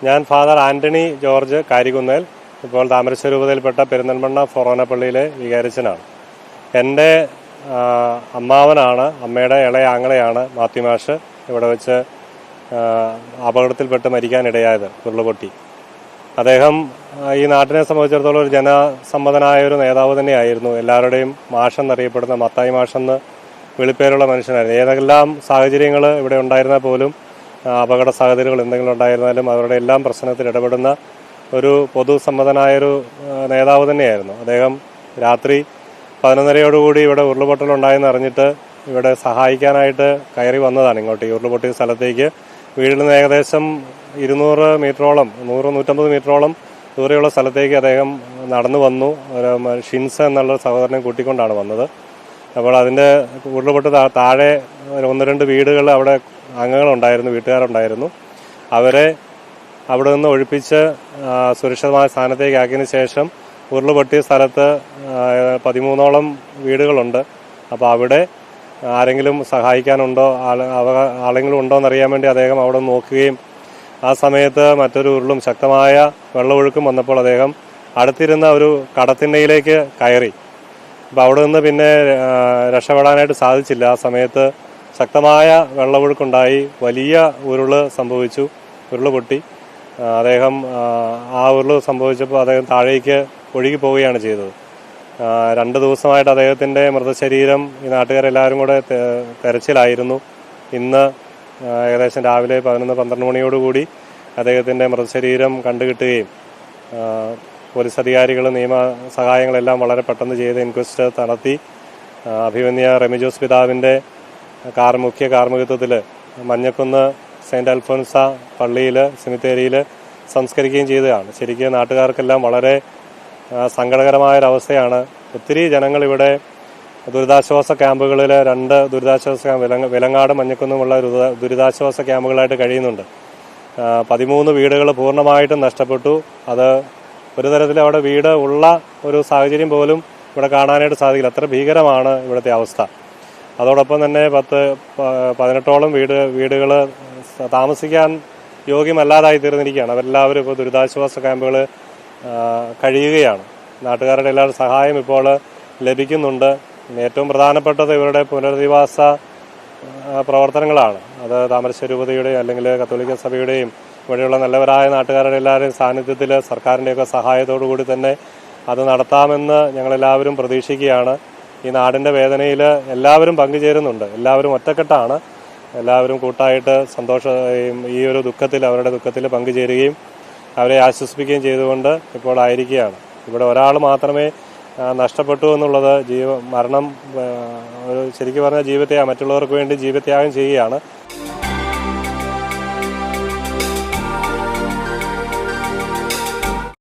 ഞാൻ father Antony George കാരികുന്നേൽ, ഇപ്പോൾ താമരശ്ശേരി രൂപതയിൽപ്പെട്ട പെരിന്തൽമണ്ണ ഫൊറോന പള്ളിയിലെ വികാരിച്ചനാണ്. എൻ്റെ അമ്മാവനാണ്, അമ്മയുടെ ഇളയ ആങ്ങളെയാണ് മാത്യു മാഷ് ഇവിടെ വെച്ച് അപകടത്തിൽപ്പെട്ട് മരിക്കാനിടയായത്, ഉരുളുപൊട്ടി. അദ്ദേഹം ഈ നാട്ടിനെ സംബന്ധിച്ചിടത്തോളം ഒരു ജനസമ്മതനായ ഒരു നേതാവ് തന്നെയായിരുന്നു. എല്ലാവരുടെയും മാഷെന്നറിയപ്പെടുന്ന മത്തായി മാഷെന്ന് വിളിപ്പേരുള്ള മനുഷ്യനായിരുന്നു. ഏതെല്ലാം സാഹചര്യങ്ങൾ ഇവിടെ ഉണ്ടായിരുന്നാൽ പോലും, അപകട സാഹചര്യങ്ങൾ എന്തെങ്കിലും ഉണ്ടായിരുന്നാലും അവരുടെ എല്ലാം പ്രശ്നത്തിൽ ഇടപെടുന്ന ഒരു പൊതുസമ്മതനായൊരു നേതാവ് തന്നെയായിരുന്നു അദ്ദേഹം. രാത്രി 11:30 ഇവിടെ ഉരുളുപൊട്ടലുണ്ടായെന്ന് അറിഞ്ഞിട്ട് ഇവിടെ സഹായിക്കാനായിട്ട് കയറി വന്നതാണ് ഇങ്ങോട്ട്, ഈ ഉരുളുപൊട്ടിയ സ്ഥലത്തേക്ക്. വീട്ടിൽ നിന്ന് ഏകദേശം 200 മീറ്ററോളം, 100-150 മീറ്ററോളം ദൂരെയുള്ള സ്ഥലത്തേക്ക് അദ്ദേഹം നടന്നു വന്നു. ഷിൻസ് എന്നുള്ള സഹോദരനെ കൂട്ടിക്കൊണ്ടാണ് വന്നത്. അപ്പോൾ അതിൻ്റെ ഉരുളുപൊട്ട് താഴെ 1-2 വീടുകൾ അവിടെ അംഗങ്ങളുണ്ടായിരുന്നു, വീട്ടുകാരുണ്ടായിരുന്നു. അവരെ അവിടെ നിന്ന് ഒഴിപ്പിച്ച് സുരക്ഷിതമായ സ്ഥാനത്തേക്ക് ആക്കിയതിന് ശേഷം ഉരുളുപൊട്ടിയ സ്ഥലത്ത് 13ഓളം വീടുകളുണ്ട്. അപ്പോൾ അവിടെ ആരെങ്കിലും സഹായിക്കാനുണ്ടോ, ആരെങ്കിലും ഉണ്ടോ എന്നറിയാൻ വേണ്ടി അദ്ദേഹം അവിടെ നോക്കുകയും ആ സമയത്ത് മറ്റൊരു ഉരുളും ശക്തമായ വെള്ളമൊഴുക്കും വന്നപ്പോൾ അദ്ദേഹം അടുത്തിരുന്ന ഒരു കടത്തിണ്ണയിലേക്ക് കയറി. അപ്പോൾ അവിടെ നിന്ന് പിന്നെ രക്ഷപ്പെടാനായിട്ട് സാധിച്ചില്ല. ആ സമയത്ത് ശക്തമായ വെള്ളമൊഴുക്കുണ്ടായി, വലിയ ഉരുള് സംഭവിച്ചു, ഉരുള് പൊട്ടി. അദ്ദേഹം ആ ഉരുള് സംഭവിച്ചപ്പോൾ അദ്ദേഹം താഴേക്ക് ഒഴുകി പോവുകയാണ് ചെയ്തത്. 2 ദിവസമായിട്ട് അദ്ദേഹത്തിൻ്റെ മൃതശരീരം ഈ നാട്ടുകാരെല്ലാവരും കൂടെ തെരച്ചിലായിരുന്നു. ഇന്ന് ഏകദേശം രാവിലെ 11-12 മണിയോടുകൂടി അദ്ദേഹത്തിൻ്റെ മൃതശരീരം കണ്ടുകിട്ടുകയും പോലീസ് അധികാരികൾ നിയമ സഹായങ്ങളെല്ലാം വളരെ പെട്ടെന്ന് ചെയ്ത് ഇൻക്വസ്റ്റ് നടത്തി അഭിമന്യ റെമിജോസ് പിതാവിൻ്റെ മുഖ്യ കാർമ്മികത്വത്തിൽ മഞ്ഞക്കുന്ന് സെൻറ്റ് അൽഫോൻസ പള്ളിയിൽ സെമിത്തേരിയിൽ സംസ്കരിക്കുകയും ചെയ്തതാണ്. ശരിക്കും നാട്ടുകാർക്കെല്ലാം വളരെ സങ്കടകരമായൊരവസ്ഥയാണ്. ഒത്തിരി ജനങ്ങൾ ഇവിടെ ദുരിതാശ്വാസ ക്യാമ്പുകളിൽ 2 ദുരിതാശ്വാസ വിലങ്ങാട് മഞ്ഞക്കുന്നുമുള്ള ദുരിതാശ്വാസ ക്യാമ്പുകളായിട്ട് കഴിയുന്നുണ്ട്. 13 വീടുകൾ പൂർണ്ണമായിട്ടും നഷ്ടപ്പെട്ടു. അത് ഒരു തരത്തിൽ അവിടെ വീട് ഉള്ള ഒരു സാഹചര്യം പോലും ഇവിടെ കാണാനായിട്ട് സാധിക്കില്ല. അത്ര ഭീകരമാണ് ഇവിടുത്തെ അവസ്ഥ. അതോടൊപ്പം തന്നെ 18ഓളം വീടുകൾ താമസിക്കാൻ യോഗ്യമല്ലാതായി തീർന്നിരിക്കുകയാണ്. അവരെല്ലാവരും ഇപ്പോൾ ദുരിതാശ്വാസ ക്യാമ്പുകൾ കഴിയുകയാണ്. നാട്ടുകാരുടെ എല്ലാവരും സഹായം ഇപ്പോൾ ലഭിക്കുന്നുണ്ട്. ഏറ്റവും പ്രധാനപ്പെട്ടത് ഇവരുടെ പുനരധിവാസ പ്രവർത്തനങ്ങളാണ്. അത് താമരശ്ശേരി രൂപതയുടെയും അല്ലെങ്കിൽ കത്തോലിക്ക സഭയുടെയും ഇവിടെയുള്ള നല്ലവരായ നാട്ടുകാരുടെ എല്ലാവരുടെയും സാന്നിധ്യത്തിൽ സർക്കാരിൻ്റെയൊക്കെ സഹായത്തോടു കൂടി തന്നെ അത് നടത്താമെന്ന് ഞങ്ങളെല്ലാവരും പ്രതീക്ഷിക്കുകയാണ്. ഈ നാടിൻ്റെ വേദനയിൽ എല്ലാവരും പങ്കുചേരുന്നുണ്ട്. എല്ലാവരും ഒറ്റക്കെട്ടാണ്. എല്ലാവരും കൂട്ടായിട്ട് ഈ ഒരു ദുഃഖത്തിൽ, അവരുടെ ദുഃഖത്തിൽ പങ്കുചേരുകയും അവരെ ആശ്വസിപ്പിക്കുകയും ചെയ്തുകൊണ്ട് ഇപ്പോൾ ആയിരിക്കുകയാണ്. ഇവിടെ ഒരാൾ മാത്രമേ നഷ്ടപ്പെട്ടു എന്നുള്ളത്, മരണം ശരിക്കും പറഞ്ഞാൽ മറ്റുള്ളവർക്ക് വേണ്ടി ജീവത്യാഗം ചെയ്യുകയാണ്.